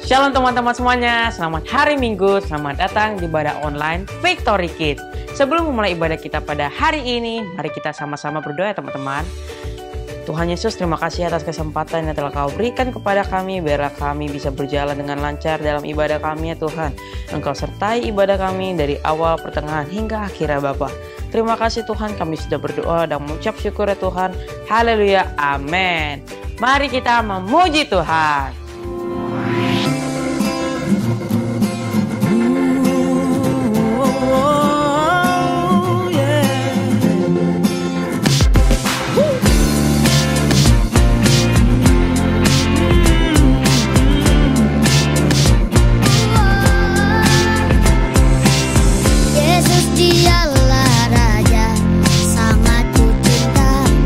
Shalom teman-teman semuanya, selamat hari Minggu, selamat datang di ibadah online Victory Kids. Sebelum memulai ibadah kita pada hari ini, mari kita sama-sama berdoa ya teman-teman. Tuhan Yesus, terima kasih atas kesempatan yang telah Kau berikan kepada kami, biarlah kami bisa berjalan dengan lancar dalam ibadah kami ya Tuhan. Engkau sertai ibadah kami dari awal, pertengahan, hingga akhirnya Bapa. Terima kasih Tuhan, kami sudah berdoa dan mengucap syukur ya Tuhan. Haleluya, amin. Mari kita memuji Tuhan.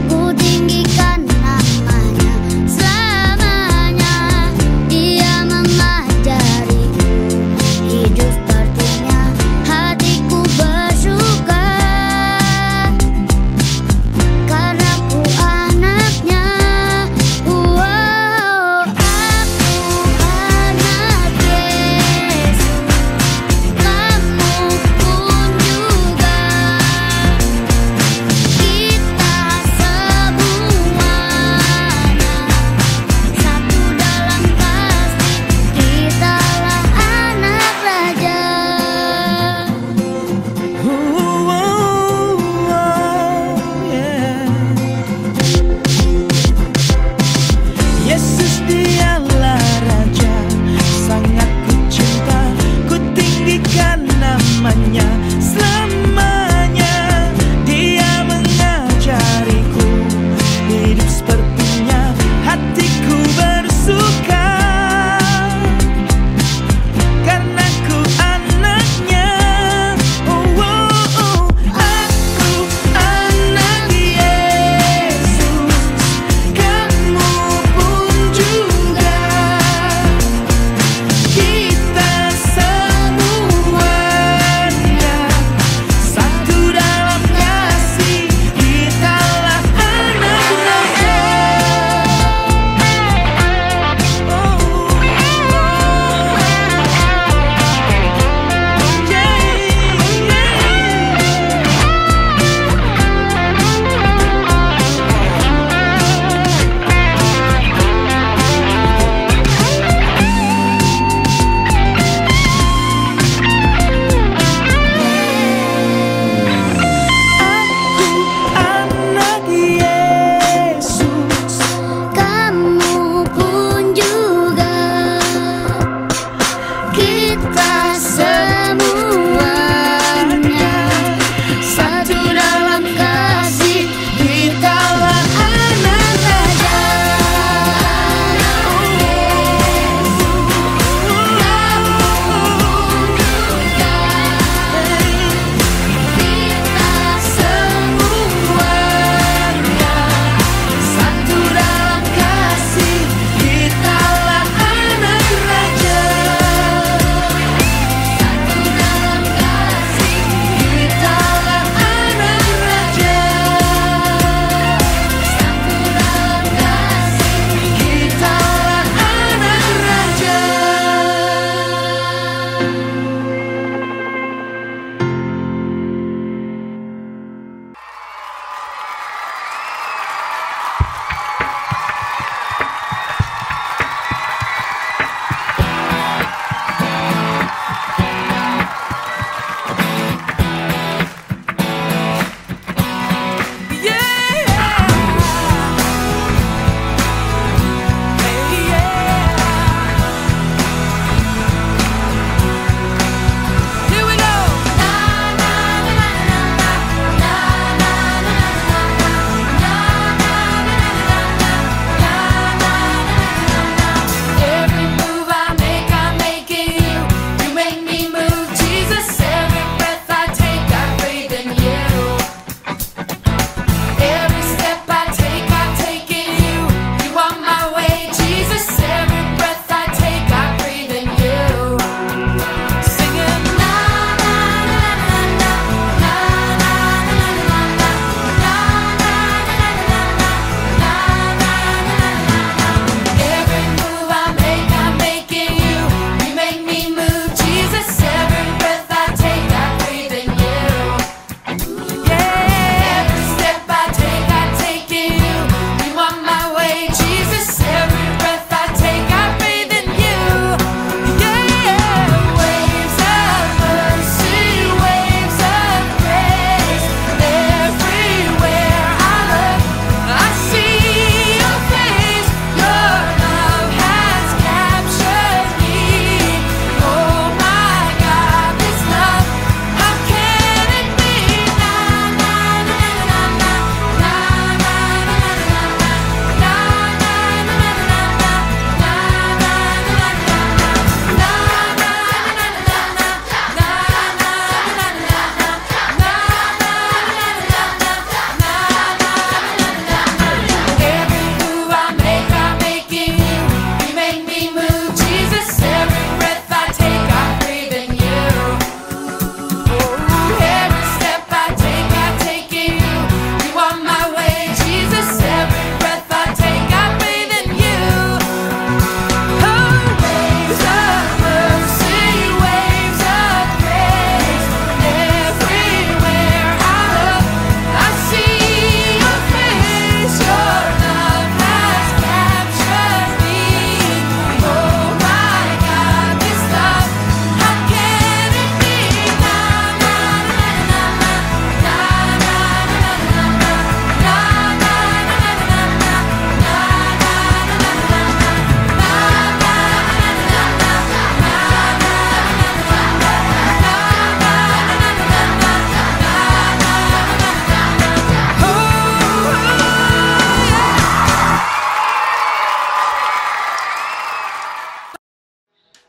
Ku tinggikan namanya selamanya.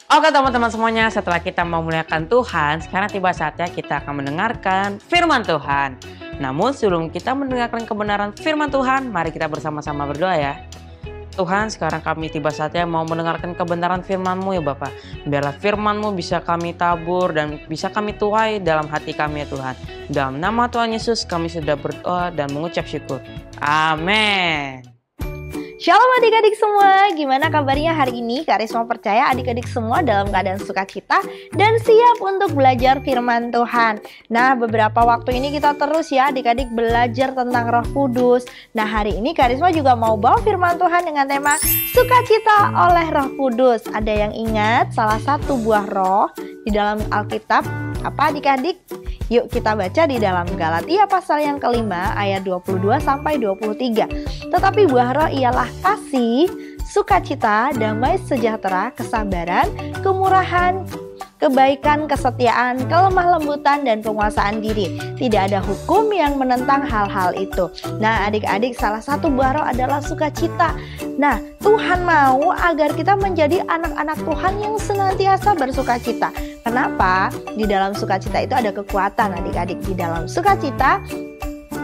Oke teman-teman semuanya, setelah kita memuliakan Tuhan, sekarang tiba saatnya kita akan mendengarkan firman Tuhan. Namun sebelum kita mendengarkan kebenaran firman Tuhan, mari kita bersama-sama berdoa ya. Tuhan, sekarang kami tiba saatnya mau mendengarkan kebenaran firman-Mu ya Bapak. Biarlah firman-Mu bisa kami tabur dan bisa kami tuai dalam hati kami ya Tuhan. Dalam nama Tuhan Yesus kami sudah berdoa dan mengucap syukur. Amin. Shalom adik-adik semua, gimana kabarnya hari ini? Karisma percaya adik-adik semua dalam keadaan sukacita dan siap untuk belajar firman Tuhan. Nah, beberapa waktu ini kita terus ya adik-adik belajar tentang Roh Kudus. Nah, hari ini Karisma juga mau bawa firman Tuhan dengan tema sukacita oleh Roh Kudus. Ada yang ingat salah satu buah roh di dalam Alkitab? Apa adik-adik? Yuk kita baca di dalam Galatia pasal yang kelima ayat 22 sampai 23. Tetapi buah roh ialah kasih, sukacita, damai sejahtera, kesabaran, kemurahan, kebaikan, kesetiaan, kelemah lembutan, dan penguasaan diri. Tidak ada hukum yang menentang hal-hal itu. Nah adik-adik, salah satu buah roh adalah sukacita. Nah Tuhan mau agar kita menjadi anak-anak Tuhan yang senantiasa bersukacita. Kenapa? Di dalam sukacita itu ada kekuatan adik-adik. Di dalam sukacita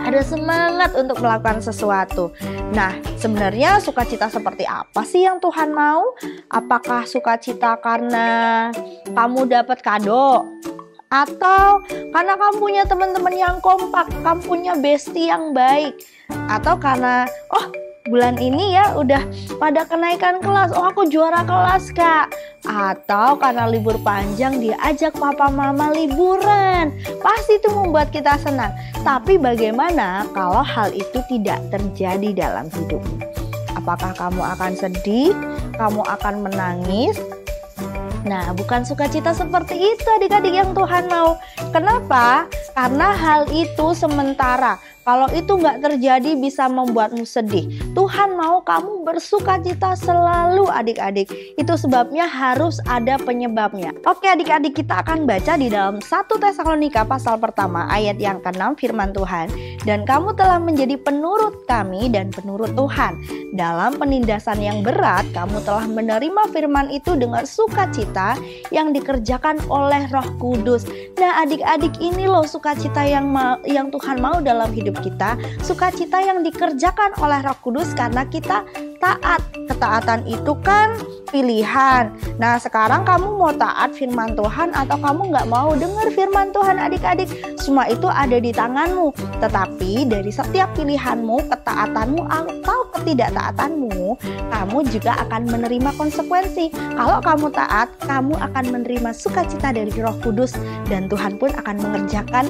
ada semangat untuk melakukan sesuatu. Nah, sebenarnya sukacita seperti apa sih yang Tuhan mau? Apakah sukacita karena kamu dapat kado? Atau karena kamu punya teman-teman yang kompak, kamu punya bestie yang baik? Atau karena, bulan ini ya udah pada kenaikan kelas, aku juara kelas kak. Atau karena libur panjang diajak papa mama liburan. Pasti itu membuat kita senang. Tapi bagaimana kalau hal itu tidak terjadi dalam hidupmu? Apakah kamu akan sedih? Kamu akan menangis? Nah, bukan sukacita seperti itu adik-adik yang Tuhan mau. Kenapa? Karena hal itu sementara. Kalau itu nggak terjadi bisa membuatmu sedih. Tuhan mau kamu bersukacita selalu adik-adik. Itu sebabnya harus ada penyebabnya. Oke adik-adik, kita akan baca di dalam 1 Tesalonika pasal pertama ayat yang ke-6 firman Tuhan. Dan kamu telah menjadi penurut kami dan penurut Tuhan. Dalam penindasan yang berat, kamu telah menerima firman itu dengan sukacita yang dikerjakan oleh Roh Kudus. Nah adik-adik, ini loh sukacita yang Tuhan mau dalam hidup kita, sukacita yang dikerjakan oleh Roh Kudus karena kita taat. Ketaatan itu kan pilihan. Nah sekarang kamu mau taat firman Tuhan atau kamu nggak mau dengar firman Tuhan adik-adik? Semua itu ada di tanganmu. Tetapi dari setiap pilihanmu, ketaatanmu atau ketidaktaatanmu, kamu juga akan menerima konsekuensi. Kalau kamu taat, kamu akan menerima sukacita dari Roh Kudus dan Tuhan pun akan mengerjakan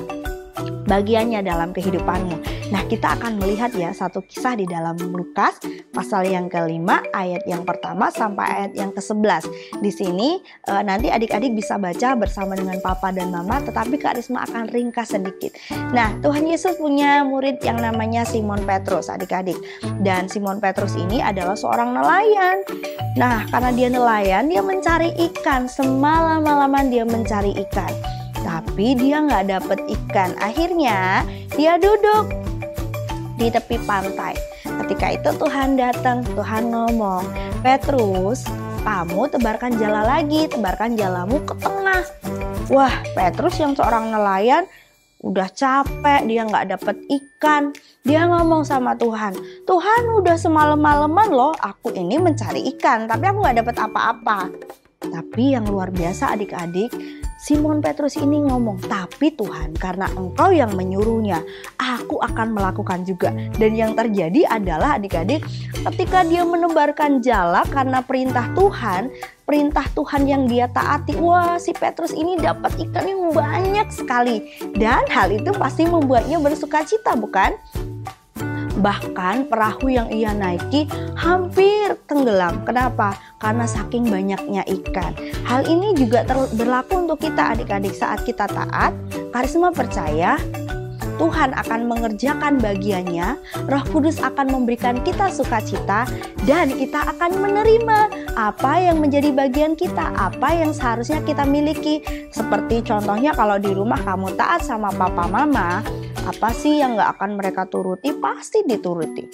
bagiannya dalam kehidupanmu. Nah kita akan melihat ya satu kisah di dalam Lukas pasal yang ke-5 ayat yang pertama sampai ayat yang ke-11. Di sini nanti adik-adik bisa baca bersama dengan papa dan mama, tetapi Karisma akan ringkas sedikit. Nah Tuhan Yesus punya murid yang namanya Simon Petrus adik-adik. Dan Simon Petrus ini adalah seorang nelayan. Nah karena dia nelayan, dia mencari ikan, semalam-malaman dia mencari ikan. Tapi dia nggak dapet ikan. Akhirnya dia duduk di tepi pantai. Ketika itu Tuhan datang, Tuhan ngomong, Petrus, kamu tebarkan jala lagi, tebarkan jalamu ke tengah. Wah, Petrus yang seorang nelayan udah capek, dia nggak dapet ikan. Dia ngomong sama Tuhan, Tuhan udah semalam-malaman loh, aku ini mencari ikan, tapi aku nggak dapet apa-apa. Tapi yang luar biasa adik-adik, Simon Petrus ini ngomong, tapi Tuhan karena Engkau yang menyuruhnya, aku akan melakukan juga. Dan yang terjadi adalah adik-adik, ketika dia menebarkan jala karena perintah Tuhan yang dia taati, wah si Petrus ini dapat ikan yang banyak sekali. Dan hal itu pasti membuatnya bersukacita, bukan? Bahkan perahu yang ia naiki hampir tenggelam. Kenapa? Karena saking banyaknya ikan. Hal ini juga berlaku untuk kita adik-adik. Saat kita taat, Karisma percaya Tuhan akan mengerjakan bagiannya, Roh Kudus akan memberikan kita sukacita, dan kita akan menerima apa yang menjadi bagian kita, apa yang seharusnya kita miliki. Seperti contohnya kalau di rumah kamu taat sama papa mama, apa sih yang gak akan mereka turuti? Pasti dituruti.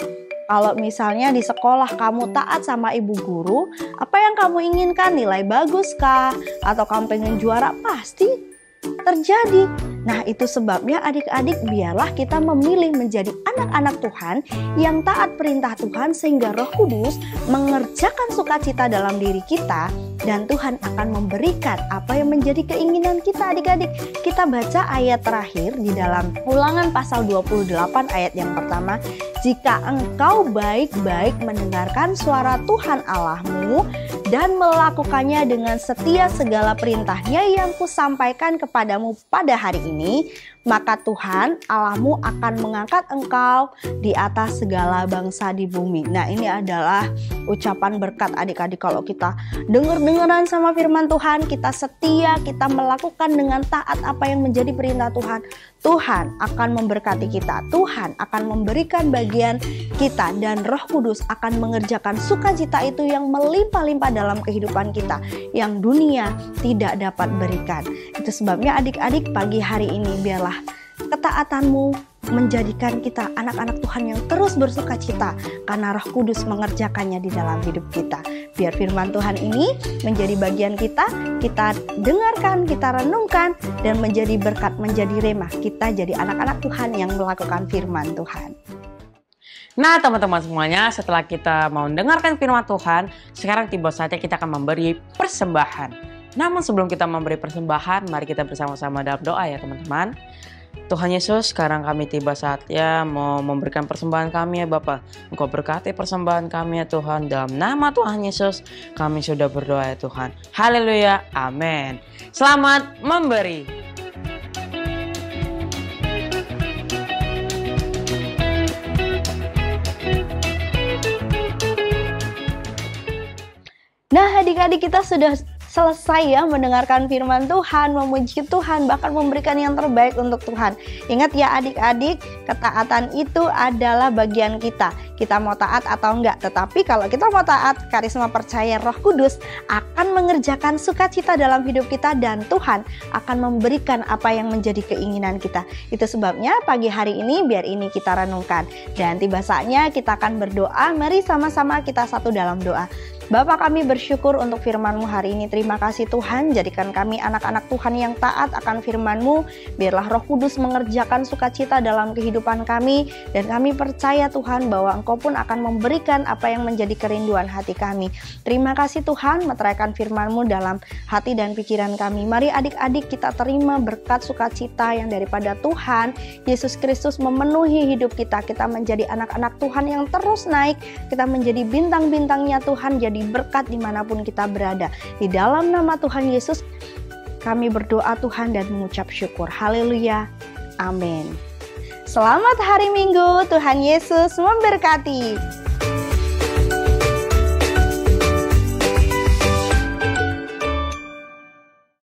Kalau misalnya di sekolah kamu taat sama ibu guru, apa yang kamu inginkan? Nilai bagus kah? Atau kamu pengen juara? Pasti terjadi. Nah, itu sebabnya adik-adik biarlah kita memilih menjadi anak-anak Tuhan yang taat perintah Tuhan sehingga Roh Kudus mengerjakan sukacita dalam diri kita dan Tuhan akan memberikan apa yang menjadi keinginan kita adik-adik. Kita baca ayat terakhir di dalam Ulangan pasal 28 ayat yang pertama. Jika engkau baik-baik mendengarkan suara Tuhan Allahmu dan melakukannya dengan setia segala perintahnya yang kusampaikan kepadamu pada hari ini, maka Tuhan Allahmu akan mengangkat engkau di atas segala bangsa di bumi. Nah, ini adalah ucapan berkat adik-adik. Kalau kita dengar-dengaran sama firman Tuhan, kita setia, kita melakukan dengan taat apa yang menjadi perintah Tuhan, Tuhan akan memberkati kita, Tuhan akan memberikan bagian kita, dan Roh Kudus akan mengerjakan sukacita itu yang melimpah-limpah dalam kehidupan kita, yang dunia tidak dapat berikan. Itu sebabnya adik-adik pagi hari ini biarlah ketaatanmu menjadikan kita anak-anak Tuhan yang terus bersukacita karena Roh Kudus mengerjakannya di dalam hidup kita. Biar firman Tuhan ini menjadi bagian kita dengarkan, kita renungkan, dan menjadi berkat, menjadi remah. Kita jadi anak-anak Tuhan yang melakukan firman Tuhan. Nah teman-teman semuanya, setelah kita mau mendengarkan firman Tuhan, sekarang tiba saatnya kita akan memberi persembahan. Namun sebelum kita memberi persembahan, mari kita bersama-sama dalam doa ya teman-teman. Tuhan Yesus, sekarang kami tiba saatnya mau memberikan persembahan kami ya Bapa. Engkau berkati persembahan kami ya Tuhan. Dalam nama Tuhan Yesus kami sudah berdoa ya Tuhan. Haleluya, amin. Selamat memberi. Nah, adik-adik, kita sudah selesai ya mendengarkan firman Tuhan, memuji Tuhan, bahkan memberikan yang terbaik untuk Tuhan. Ingat ya adik-adik, ketaatan itu adalah bagian kita. Kita mau taat atau enggak, tetapi kalau kita mau taat, karisma percaya Roh Kudus akan mengerjakan sukacita dalam hidup kita dan Tuhan akan memberikan apa yang menjadi keinginan kita. Itu sebabnya pagi hari ini biar ini kita renungkan. Dan tiba saatnya kita akan berdoa. Mari sama-sama kita satu dalam doa. Bapa, kami bersyukur untuk firman-Mu hari ini. Terima kasih Tuhan, jadikan kami anak-anak Tuhan yang taat akan firman-Mu. Biarlah Roh Kudus mengerjakan sukacita dalam kehidupan kami. Dan kami percaya Tuhan bahwa Engkau pun akan memberikan apa yang menjadi kerinduan hati kami. Terima kasih Tuhan, meteraikan firman-Mu dalam hati dan pikiran kami. Mari adik-adik kita terima berkat sukacita yang daripada Tuhan Yesus Kristus memenuhi hidup kita. Kita menjadi anak-anak Tuhan yang terus naik. Kita menjadi bintang-bintangnya Tuhan, jadi berkat dimanapun kita berada. Di dalam nama Tuhan Yesus kami berdoa Tuhan dan mengucap syukur. Haleluya, amin. Selamat hari Minggu, Tuhan Yesus memberkati.